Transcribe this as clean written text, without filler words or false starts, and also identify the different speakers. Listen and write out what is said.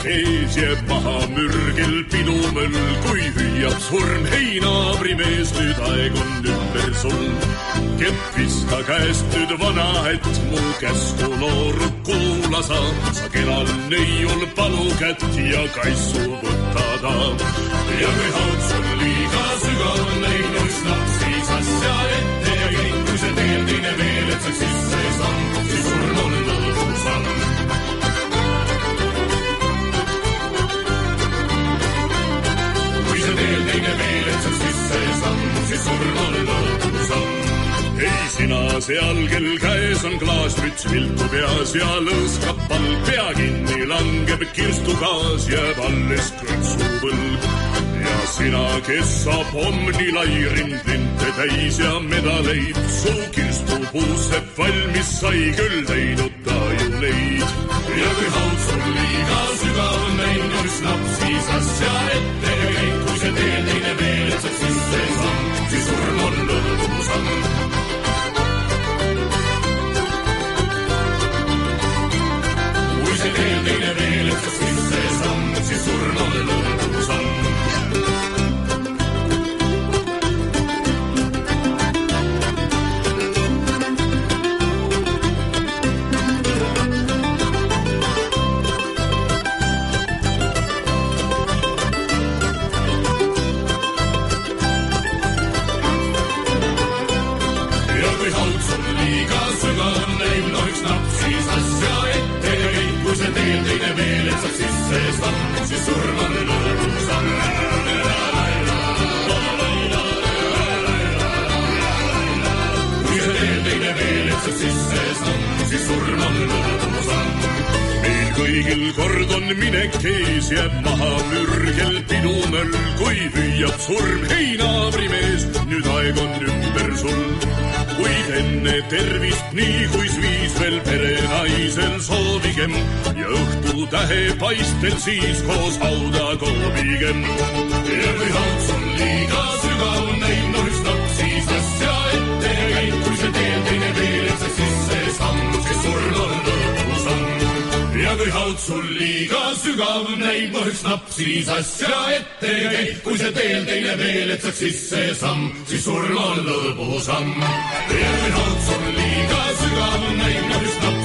Speaker 1: ees jääb maha mürgel pidumöll, kui hüüab surm, hei naabrimees, nüüd aeg on ümber sul. Kepp vista käest nüüd vana, et mu käsku nooruk kuula sa kenal neiul palu kätt ja kaisu võtada. Ja kui haud sul liiga sügav läinud, snaps siis asja ette ja käib, kui see teel teine veel, et saaks sisse samm, siis surm on lõbusamm. Kui see teel teine veel, et saaks sisse samm, siis surm on lõbusamm. Ei sina seal, kel käes on klaasmüts, viltu peas ja lõõskab palk, pea kinni langeb kirstugaas, jääb alles krõtsupõlg. Ja sina, kes saab omni lairim linte täis ja medaleid, su kirstupuusse valmis sai, küll teinud ta ju neid. Ja kui haud sul liiga sügav näinud, snaps siis asja ette ja käib, kui see teel teine veel, et saaks sisse samm, siis surm on lõbusamm. Teine veel, et saaks sisse samm, siis surm on lõbusamm. Ja kui haud sul liiga sügav näib, no üks napp siis asja ette ja käib, kui see teel teine veel, et saaks sisse samm, siis surm on lõbusamm. Kui see teel teine veel, et saaks sisse samm, siis surm on lõbusamm. Meil kõigil kord on minek ees, jääb maha mürgel pidumöll, kui hüüab surm, hei naabrimees, nüüd aeg on ümber sul. Kuid enne tervist nii kuis viis veel perenaisel soovigem ja õhtu tähe paistel siis koos hauda koobigem. Ja kui haud sul liiga sügav näib, no üks napp siis asja ette ja käib, kui see teel teine veel, et saaks sisse samm, siis surm on lõbusamm. Ja kui haud sul liiga sügav näib, no üks napp siis asja ette ja käib, kui see teel teine veel, et saaks sisse samm, siis surm on lõbusamm. Ja kui haud sul liiga sügav näib, no üks napp